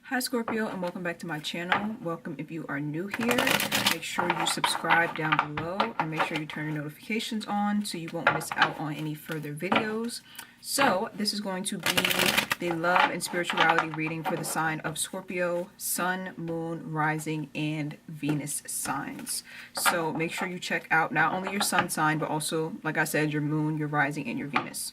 Hi Scorpio, and welcome back to my channel. Welcome if you are new here. Make sure you subscribe down below and make sure you turn your notifications on so you won't miss out on any further videos. So this is going to be the love and spirituality reading for the sign of Scorpio, Sun, Moon, Rising, and Venus signs. So make sure you check out not only your Sun sign, but also, like I said, your Moon, your Rising, and your Venus.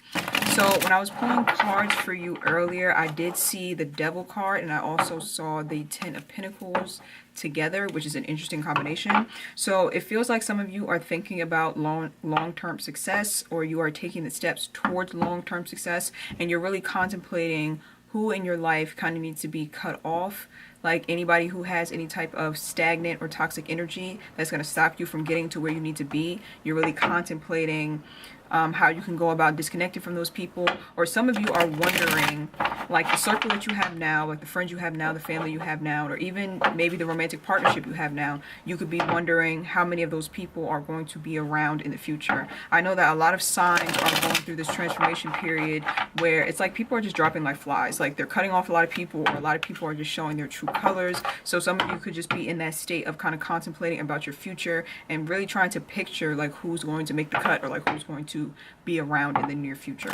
So when I was pulling cards for you earlier, I did see the Devil card, and I also saw the Ten of Pentacles together, which is an interesting combination. So it feels like some of you are thinking about long-term success, or you are taking the steps towards long-term success, and you're really contemplating who in your life kind of needs to be cut off. Like anybody who has any type of stagnant or toxic energy that's going to stop you from getting to where you need to be. You're really contemplating how you can go about disconnecting from those people. Or some of you are wondering, like the circle that you have now, like the friends you have now, the family you have now, or even maybe the romantic partnership you have now, you could be wondering how many of those people are going to be around in the future. I know that a lot of signs are going through this transformation period where it's like people are just dropping like flies. Like they're cutting off a lot of people, or a lot of people are just showing their true colors. So some of you could just be in that state of kind of contemplating about your future and really trying to picture like who's going to make the cut, or like who's going to be around in the near future.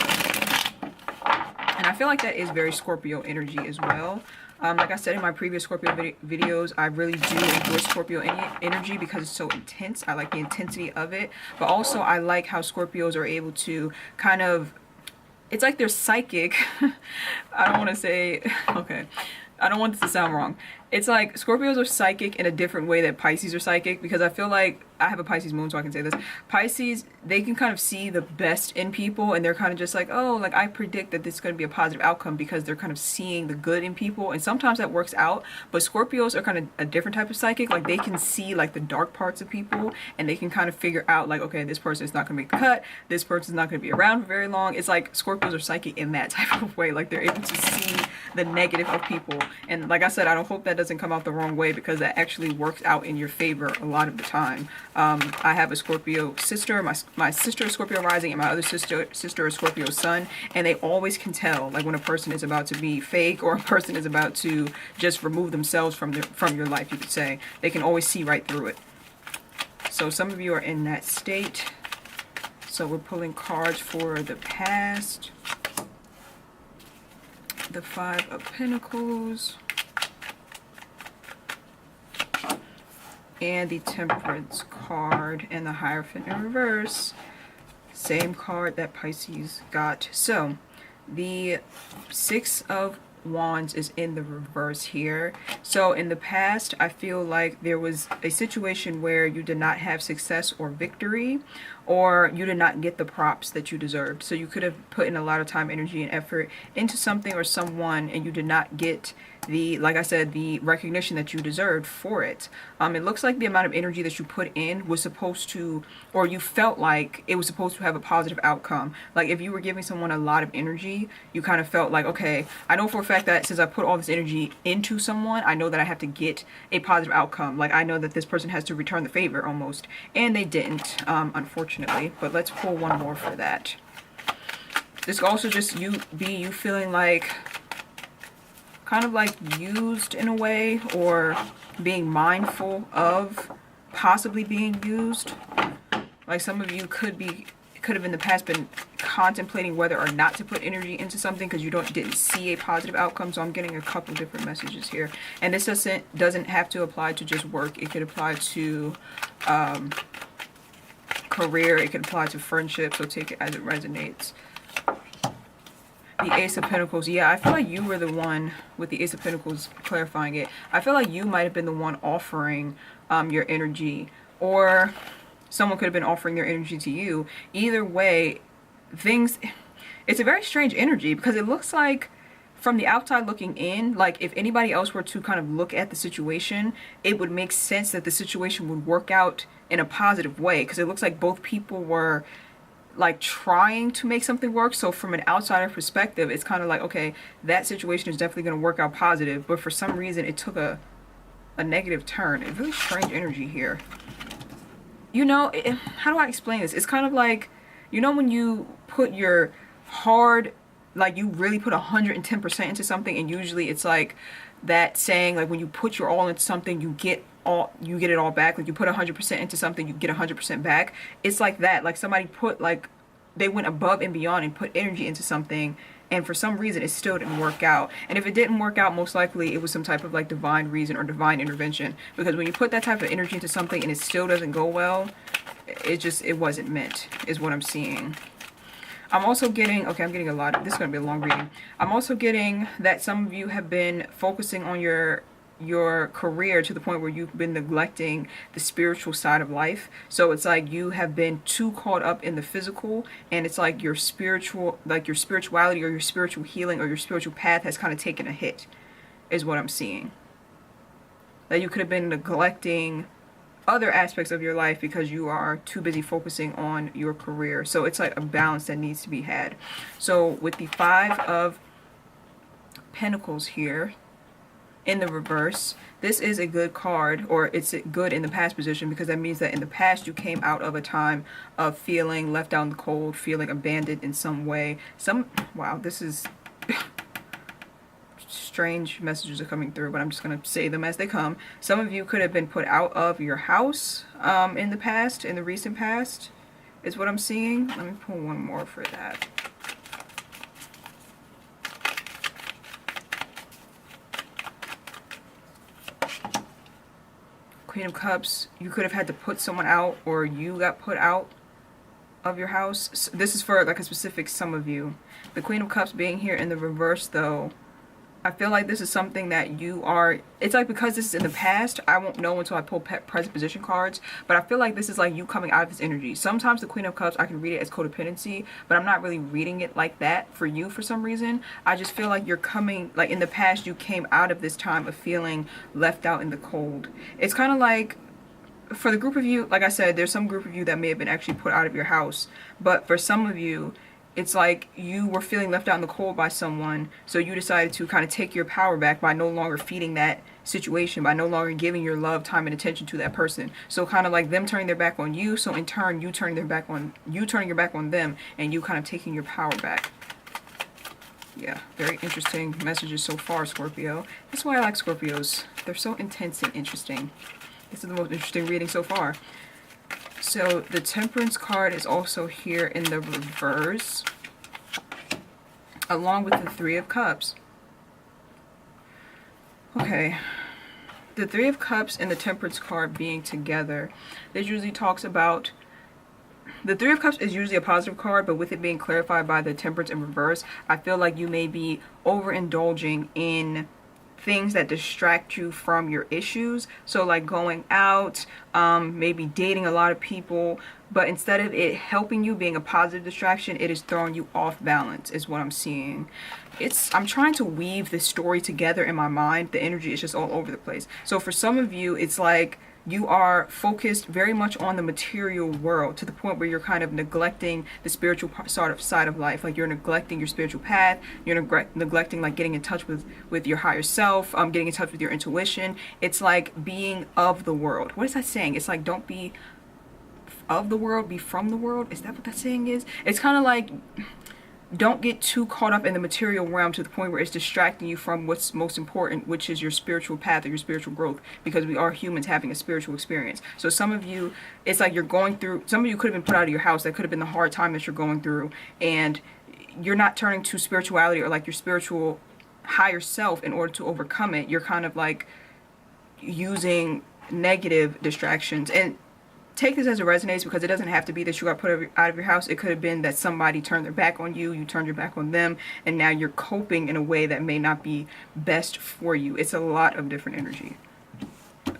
And I feel like that is very Scorpio energy as well. Like I said in my previous Scorpio videos, I really do enjoy Scorpio energy because it's so intense. I like the intensity of it. But also I like how Scorpios are able to kind of, it's like they're psychic. I don't want to say, okay, I don't want this to sound wrong. It's like Scorpios are psychic in a different way that Pisces are psychic, because I feel like I have a Pisces moon, so I can say this. Pisces, they can kind of see the best in people, and they're kind of just like, oh, like I predict that this is going to be a positive outcome, because they're kind of seeing the good in people, and sometimes that works out. But Scorpios are kind of a different type of psychic. Like they can see like the dark parts of people, and they can kind of figure out like, okay, this person is not going to make the cut, this person is not going to be around for very long. It's like Scorpios are psychic in that type of way. Like they're able to see the negative of people. And like I said, I don't hope that doesn't come out the wrong way, because that actually works out in your favor a lot of the time. I have a Scorpio sister, my sister is Scorpio rising, and my other sister is Scorpio sun, and they always can tell like when a person is about to be fake, or a person is about to just remove themselves from your life, you could say. They can always see right through it. So some of you are in that state. So we're pulling cards for the past. The Five of Pentacles. And the Temperance card, and the Hierophant in reverse. Same card that Pisces got. So the Six of Wands is in the reverse here. So in the past, I feel like there was a situation where you did not have success or victory, or you did not get the props that you deserved. So you could have put in a lot of time, energy, and effort into something or someone, and you did not get the, like I said, the recognition that you deserved for it. It looks like the amount of energy that you put in was supposed to, or you felt like it was supposed to have a positive outcome. Like if you were giving someone a lot of energy, you kind of felt like, okay, I know for a fact that since I put all this energy into someone, I know that I have to get a positive outcome. Like I know that this person has to return the favor almost. And they didn't, unfortunately. But let's pull one more for that. This could also just you feeling like kind of like used in a way, or being mindful of possibly being used. Like some of you could have in the past been contemplating whether or not to put energy into something because you didn't see a positive outcome. So I'm getting a couple different messages here, and this doesn't have to apply to just work. It could apply to career, it could apply to friendship, so take it as it resonates. The Ace of Pentacles. Yeah, I feel like you were the one with the Ace of Pentacles clarifying it. I feel like you might have been the one offering your energy, or someone could have been offering their energy to you. Either way, it's a very strange energy, because it looks like from the outside looking in, like if anybody else were to kind of look at the situation, it would make sense that the situation would work out in a positive way, because it looks like both people were like trying to make something work. So from an outsider perspective, it's kind of like, okay, that situation is definitely going to work out positive, but for some reason it took a negative turn. It's really strange energy here. You know, how do I explain this? It's kind of like, you know, when you put your hard like you really put 110% into something, and usually it's like that saying, like when you put your all into something, you get it all back. Like you put 100% into something, you get 100% back. It's like that. Like somebody put, like, they went above and beyond and put energy into something, and for some reason it still didn't work out. And if it didn't work out, most likely it was some type of like divine reason or divine intervention, because when you put that type of energy into something and it still doesn't go well, it wasn't meant, is what I'm seeing. I'm also getting, okay, I'm getting a lot of, this is going to be a long reading. I'm also getting that some of you have been focusing on your career to the point where you've been neglecting the spiritual side of life. So it's like you have been too caught up in the physical, and it's like your spiritual, like your spirituality or your spiritual healing or your spiritual path has kind of taken a hit, is what I'm seeing. That you could have been neglecting other aspects of your life because you are too busy focusing on your career. So it's like a balance that needs to be had. So with the 5 of Pentacles here in the reverse, this is a good card, or it's good in the past position, because that means that in the past you came out of a time of feeling left out in the cold, feeling abandoned in some way. Wow, this is strange messages are coming through, but I'm just going to say them as they come. Some of you could have been put out of your house in the past, in the recent past, is what I'm seeing. Let me pull one more for that. Queen of Cups, you could have had to put someone out, or you got put out of your house. This is for like a specific some of you. The Queen of Cups being here in the reverse, though, I feel like this is something that you are, it's like, because this is in the past, I won't know until I pull present position cards, but I feel like this is like you coming out of this energy. Sometimes the Queen of Cups, I can read it as codependency, but I'm not really reading it like that for you for some reason. I just feel like you're coming, like in the past, you came out of this time of feeling left out in the cold. It's kind of like, for the group of you, like I said, there's some group of you that may have been actually put out of your house, but for some of you, it's like you were feeling left out in the cold by someone, so you decided to kind of take your power back by no longer feeding that situation, by no longer giving your love, time, and attention to that person. So kind of like them turning their back on you, so in turn you turning your back on them, and you kind of taking your power back. Yeah, very interesting messages so far, Scorpio. That's why I like Scorpios. They're so intense and interesting. This is the most interesting reading so far. So the Temperance card is also here in the reverse, along with the 3 of Cups. Okay, the 3 of Cups and the Temperance card being together, this usually talks about, the 3 of Cups is usually a positive card, but with it being clarified by the Temperance in reverse, I feel like you may be overindulging in things that distract you from your issues. So like going out, maybe dating a lot of people, but instead of it helping you, being a positive distraction, it is throwing you off balance, is what I'm seeing. I'm trying to weave this story together in my mind. The energy is just all over the place. So for some of you, it's like you are focused very much on the material world, to the point where you're kind of neglecting the spiritual side of life. Like you're neglecting your spiritual path, you're neglecting like getting in touch with your higher self, getting in touch with your intuition. It's like being of the world. What is that saying? It's like, don't be of the world, be from the world. Is that what that saying is? It's kind of like, don't get too caught up in the material realm to the point where it's distracting you from what's most important, which is your spiritual path or your spiritual growth, because we are humans having a spiritual experience. So some of you, it's like you're going through, some of you could have been put out of your house. That could have been the hard time that you're going through, and you're not turning to spirituality or like your spiritual higher self in order to overcome it. You're kind of like using negative distractions. And take this as it resonates, because it doesn't have to be that you got put out of your house. It could have been that somebody turned their back on you, you turned your back on them, and now you're coping in a way that may not be best for you. It's a lot of different energy.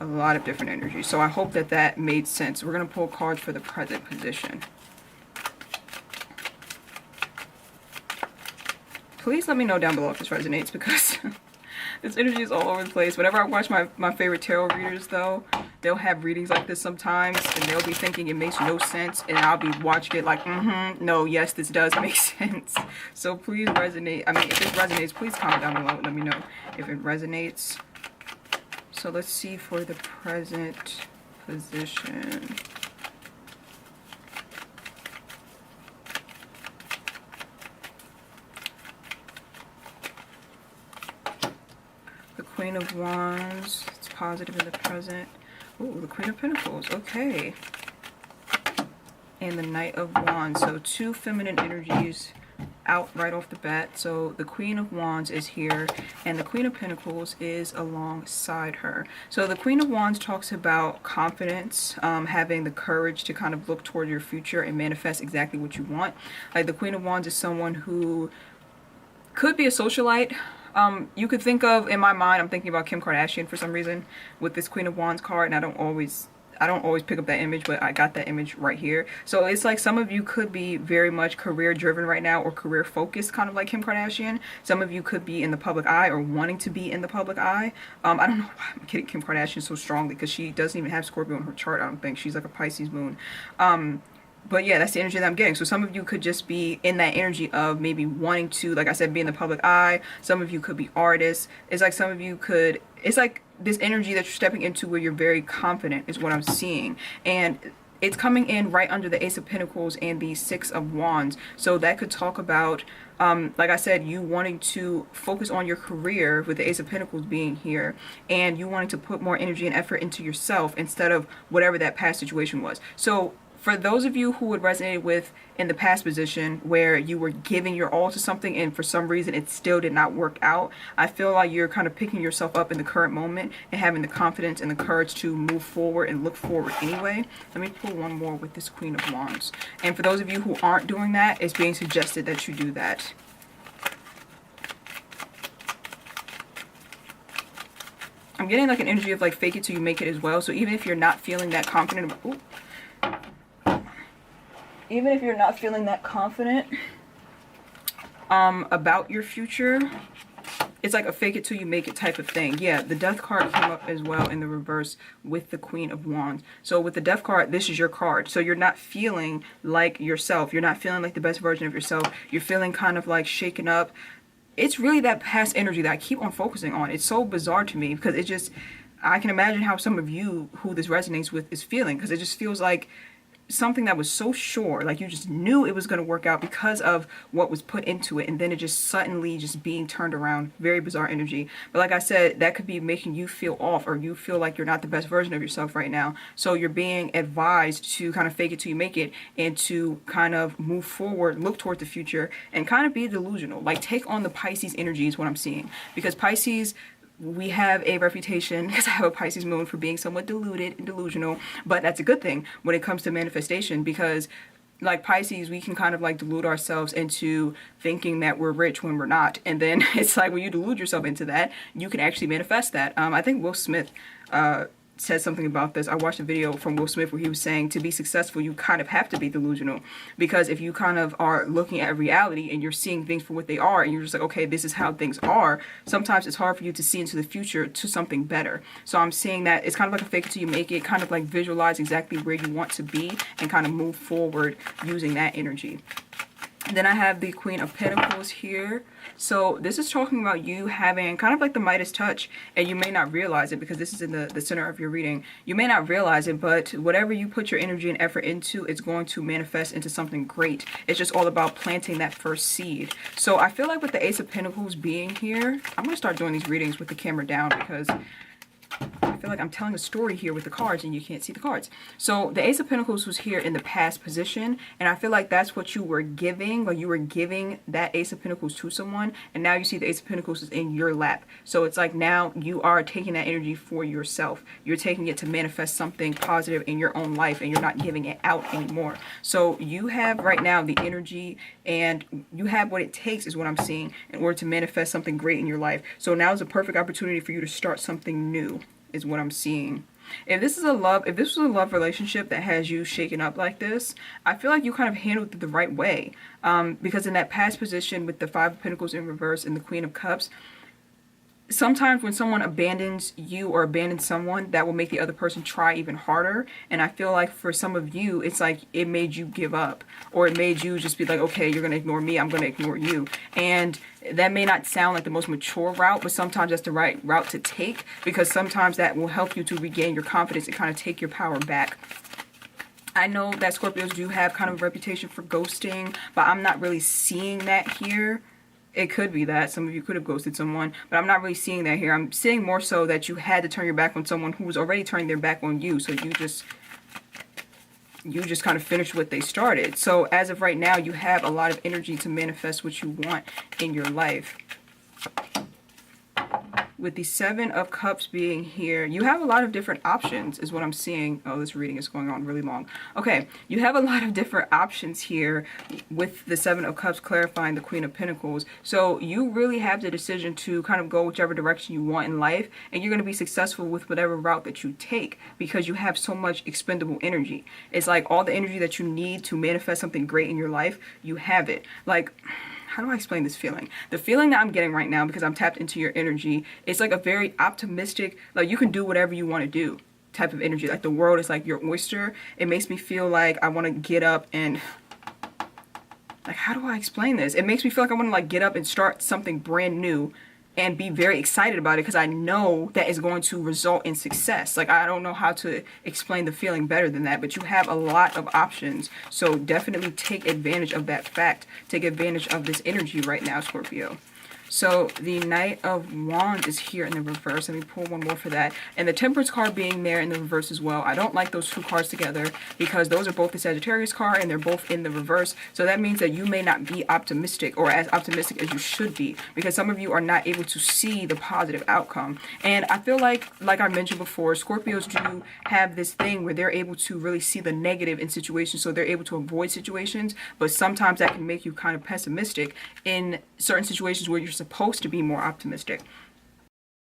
A lot of different energy. So I hope that that made sense. We're going to pull cards for the present position. Please let me know down below if this resonates, because this energy is all over the place. Whenever I watch my favorite tarot readers, though, they'll have readings like this sometimes, and they'll be thinking it makes no sense, and I'll be watching it like, no, yes, this does make sense. So please resonate. I mean, if it resonates, please comment down below and let me know if it resonates. So let's see for the present position. Queen of Wands. It's positive in the present. Ooh, the Queen of Pentacles. Okay. And the Knight of Wands. So 2 feminine energies out right off the bat. So the Queen of Wands is here and the Queen of Pentacles is alongside her. So the Queen of Wands talks about confidence, having the courage to kind of look toward your future and manifest exactly what you want. Like the Queen of Wands is someone who could be a socialite. You could think of, in my mind, I'm thinking about Kim Kardashian for some reason with this Queen of Wands card, and I don't always pick up that image, but I got that image right here. So it's like some of you could be very much career driven right now or career focused, kind of like Kim Kardashian. Some of you could be in the public eye or wanting to be in the public eye. I don't know why I'm getting Kim Kardashian so strongly because she doesn't even have Scorpio in her chart, I don't think. She's like a Pisces moon. But yeah, that's the energy that I'm getting. So some of you could just be in that energy of maybe wanting to, like I said, be in the public eye. Some of you could be artists. It's like some of you could, it's like this energy that you're stepping into where you're very confident is what I'm seeing. And it's coming in right under the Ace of Pentacles and the Six of Wands. So that could talk about, like I said, you wanting to focus on your career with the Ace of Pentacles being here, and you wanting to put more energy and effort into yourself instead of whatever that past situation was. So for those of you who would resonate with in the past position where you were giving your all to something and for some reason it still did not work out, I feel like you're kind of picking yourself up in the current moment and having the confidence and the courage to move forward and look forward anyway. Let me pull one more with this Queen of Wands. And for those of you who aren't doing that, it's being suggested that you do that. I'm getting like an energy of like fake it till you make it as well. So even if you're not feeling that confident about, even if you're not feeling that confident about your future, it's like a fake it till you make it type of thing. Yeah, the Death card came up as well in the reverse with the Queen of Wands. So with the Death card, this is your card. So you're not feeling like yourself. You're not feeling like the best version of yourself. You're feeling kind of like shaken up. It's really that past energy that I keep on focusing on. It's so bizarre to me because it just, I can imagine how some of you who this resonates with is feeling, because it just feels like something that was so sure, like you just knew it was going to work out because of what was put into it, and then it just suddenly just being turned around. Very bizarre energy. But like I said, that could be making you feel off, or you feel like you're not the best version of yourself right now. So you're being advised to kind of fake it till you make it, and to kind of move forward, look towards the future, and kind of be delusional. Like take on the Pisces energy is what I'm seeing, because Pisces, we have a reputation, because I have a Pisces moon, for being somewhat deluded and delusional, but that's a good thing when it comes to manifestation, because like Pisces, we can kind of like delude ourselves into thinking that we're rich when we're not, and then it's like when you delude yourself into that, you can actually manifest that. I think Will Smith said something about this. I watched a video from Will Smith where he was saying to be successful, you kind of have to be delusional, because if you kind of are looking at reality and you're seeing things for what they are, and you're just like, okay, this is how things are, sometimes it's hard for you to see into the future to something better. So I'm seeing that it's kind of like a fake it till you make it, kind of like visualize exactly where you want to be and kind of move forward using that energy. Then I have the Queen of Pentacles here. So this is talking about you having kind of like the Midas touch, and you may not realize it because this is in the center of your reading. You may not realize it, but whatever you put your energy and effort into, it's going to manifest into something great. It's just all about planting that first seed. So I feel like with the Ace of Pentacles being here, I'm going to start doing these readings with the camera down, because I feel like I'm telling a story here with the cards and you can't see the cards. So the Ace of Pentacles was here in the past position, and I feel like that's what you were giving, like you were giving that Ace of Pentacles to someone, and now you see the Ace of Pentacles is in your lap. So it's like now you are taking that energy for yourself. You're taking it to manifest something positive in your own life, and you're not giving it out anymore. So you have right now the energy, and you have what it takes, is what I'm seeing, in order to manifest something great in your life. So now is a perfect opportunity for you to start something new, is what I'm seeing. If this was a love relationship that has you shaken up like this, I feel like you kind of handled it the right way. Because in that past position with the Five of Pentacles in reverse and the Queen of Cups, sometimes when someone abandons you or abandons someone, that will make the other person try even harder. And I feel like for some of you, it's like it made you give up, or it made you just be like, okay, you're going to ignore me, I'm going to ignore you. And that may not sound like the most mature route, but sometimes that's the right route to take, because sometimes that will help you to regain your confidence and kind of take your power back. I know that Scorpios do have kind of a reputation for ghosting, but I'm not really seeing that here. It could be that some of you could have ghosted someone, but I'm not really seeing that here. I'm seeing more so that you had to turn your back on someone who was already turning their back on you. So you just kind of finished what they started. So as of right now, you have a lot of energy to manifest what you want in your life. With the Seven of Cups being here, you have a lot of different options is what I'm seeing. Oh, this reading is going on really long. Okay, you have a lot of different options here with the Seven of Cups clarifying the Queen of Pentacles. So you really have the decision to kind of go whichever direction you want in life, and you're going to be successful with whatever route that you take because you have so much expendable energy. It's like all the energy that you need to manifest something great in your life, you have it. Like, how do I explain this feeling? The feeling that I'm getting right now, because I'm tapped into your energy, it's like a very optimistic, like you can do whatever you want to do type of energy. Like the world is like your oyster. It makes me feel like I want to get up and, like, how do I explain this? It makes me feel like I want to like get up and start something brand new and be very excited about it because I know that is going to result in success. Like, I don't know how to explain the feeling better than that, but you have a lot of options. So definitely take advantage of that fact. Take advantage of this energy right now, Scorpio. So the Knight of Wands is here in the reverse. Let me pull one more for that. And the Temperance card being there in the reverse as well. I don't like those two cards together because those are both the Sagittarius card and they're both in the reverse. So that means that you may not be optimistic or as optimistic as you should be because some of you are not able to see the positive outcome. And I feel like I mentioned before, Scorpios do have this thing where they're able to really see the negative in situations. So they're able to avoid situations, but sometimes that can make you kind of pessimistic in certain situations where you're supposed to be more optimistic.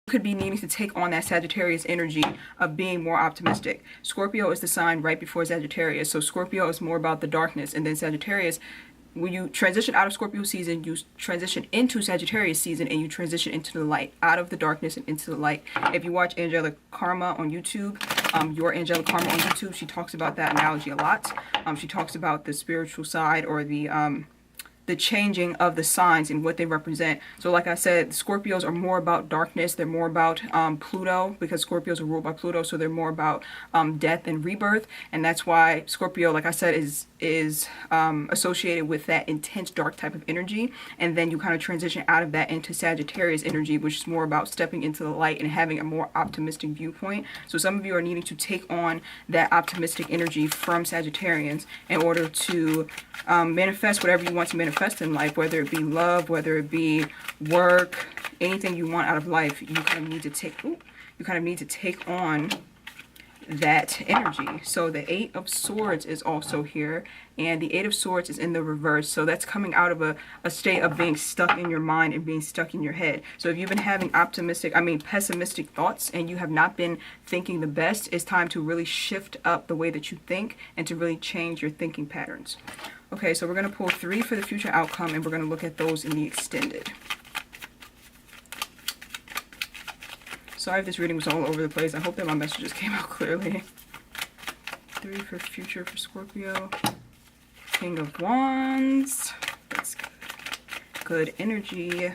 You could be needing to take on that Sagittarius energy of being more optimistic. Scorpio is the sign right before Sagittarius. So Scorpio is more about the darkness, and then Sagittarius, when you transition out of Scorpio season, you transition into Sagittarius season and you transition into the light, out of the darkness and into the light. If you watch Angelic Karma on YouTube, your Angelic Karma on YouTube, she talks about that analogy a lot. She talks about the spiritual side or the changing of the signs and what they represent. So like I said, Scorpios are more about darkness. They're more about Pluto, because Scorpios are ruled by Pluto. So they're more about death and rebirth. And that's why Scorpio, like I said, is associated with that intense dark type of energy. And then you kind of transition out of that into Sagittarius energy, which is more about stepping into the light and having a more optimistic viewpoint. So some of you are needing to take on that optimistic energy from Sagittarians in order to manifest whatever you want to manifest in life, whether it be love, whether it be work, anything you want out of life. You kind of need to take on that energy. So the Eight of Swords is also here, and the Eight of Swords is in the reverse. So that's coming out of a state of being stuck in your mind and being stuck in your head. So if you've been having pessimistic thoughts and you have not been thinking the best, it's time to really shift up the way that you think and to really change your thinking patterns. Okay, so we're going to pull 3 for the future outcome, and we're going to look at those in the extended. Sorry if this reading was all over the place. I hope that my messages came out clearly. 3 for future for Scorpio. King of Wands. That's good. Good energy.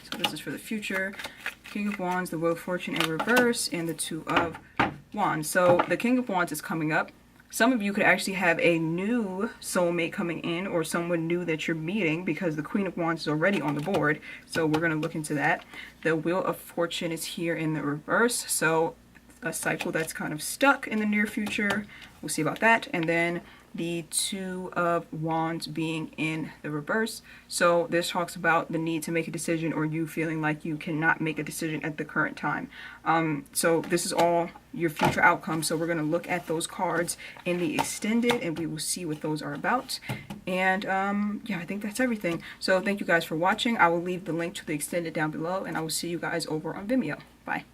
So this is for the future. King of Wands, the Wheel of Fortune in reverse, and the Two of Wands. So the King of Wands is coming up. Some of you could actually have a new soulmate coming in or someone new that you're meeting because the Queen of Wands is already on the board. So we're going to look into that. The Wheel of Fortune is here in the reverse. So a cycle that's kind of stuck in the near future. We'll see about that. And then the Two of Wands being in the reverse. So this talks about the need to make a decision or you feeling like you cannot make a decision at the current time. So this is all your future outcomes. So we're going to look at those cards in the extended and we will see what those are about. And yeah, I think that's everything. So thank you guys for watching. I will leave the link to the extended down below and I will see you guys over on Vimeo. Bye.